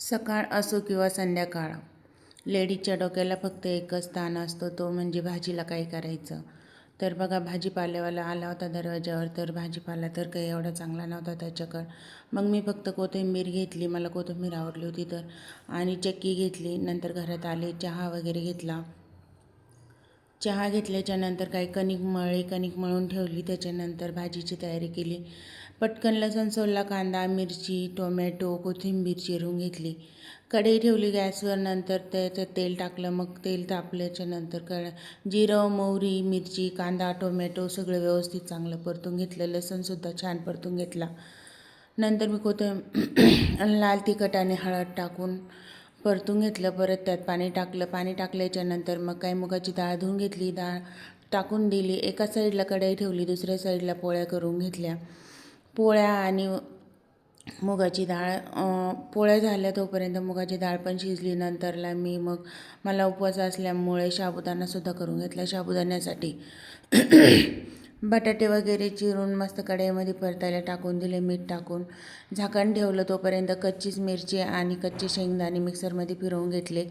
सकाळ असो किंवा संध्याकाळ, लेडीजच्या डोक्याला फक्त एकच ताण असतो, तो म्हणजे भाजीला काय करायचं. तर बघा, भाजीपाल्यावाला आला होता दरवाजावर, तर भाजीपाला तर काही एवढा चांगला नव्हता त्याच्याकडं. मग मी फक्त कोथिंबीर घेतली, मला कोथिंबीर आवडली होती तर, आणि चक्की घेतली. नंतर घरात आले, चहा वगैरे घेतला. चहा घेतल्याच्या नंतर काही कणिक मळून ठेवली. त्याच्यानंतर भाजीची तयारी केली. पटकन लसूण सोलला, कांदा, मिरची, टोमॅटो, कोथिंबीर चिरून घेतली. कढई ठेवली गॅसवर. नंतर त्याच्यात तेल टाकलं. मग तेल तापल्याच्या नंतर जिरं, मोहरी, मिरची, कांदा, टोमॅटो सगळं व्यवस्थित चांगलं परतून घेतलं. लसूणसुद्धा छान परतून घेतला. नंतर मी लाल तिखट आणि हळद टाकून परतून घेतलं. परत त्यात पाणी टाकलं. पाणी टाकल्याच्या नंतर मग काही मुगाची डाळ धुवून घेतली, डाळ टाकून दिली. एका साईडला कढई ठेवली, दुसऱ्या साईडला पोळ्या करून घेतल्या. पोळ्या आणि मुगाची डाळ पोळ्या झाल्या तोपर्यंत मुगाची डाळ पण शिजली. नंतरला मला उपवास असल्यामुळे साबुदाणासुद्धा करून घेतला. साबुदाण्यासाठी बटाटे वगैरे चिरून मस्त कढईमध्ये परतायला टाकून दिले, मीठ टाकून झाकण ठेवलं. तोपर्यंत कच्चीच मिरची आणि कच्चे शेंगदाणे मिक्सरमध्ये फिरवून घेतले.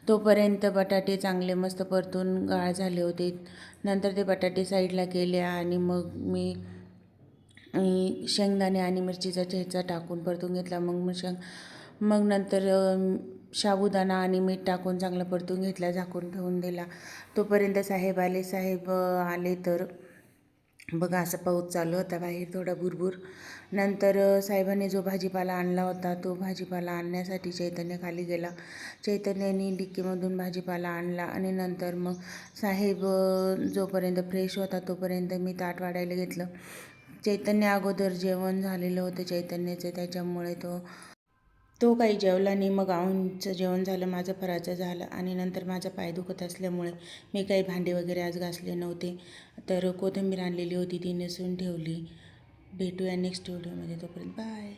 तोपर्यंत बटाटे चांगले मस्त परतून गाळ झाले होते. नंतर ते बटाटे साईडला केले आणि मग मी शेंगदाणे आणि मिरचीचा ठेचा टाकून परतून घेतला. मग नंतर साबुदाणा आणि मीठ टाकून चांगलं परतून घेतला, झाकून ठेवून दिला. तोपर्यंत साहेब आले तर बघा, असं पाऊस चालू होता बाहेर थोडा भुरभुर. नंतर साहेबांनी जो भाजीपाला आणला होता, तो भाजीपाला आणण्यासाठी चैतन्य खाली गेला. चैतन्याने डिक्कीमधून भाजीपाला आणला आणि नंतर मग साहेब जोपर्यंत फ्रेश होता तोपर्यंत मी ताट वाढायला घेतलं. चैतन्य अगोदर जेवण झालेलं होतं चैतन्याचं, त्याच्यामुळे तो काही जेवला नाही. मग आऊंचं जेवण झालं, माझं फराचं झालं आणि नंतर माझा पाय दुखत असल्यामुळे मी काही भांडे वगैरे आज घासले नव्हते. तर कोथिंबीर आणलेली होती, ती नेसून ठेवली. भेटूया नेक्स्ट व्हिडिओमध्ये, तोपर्यंत बाय.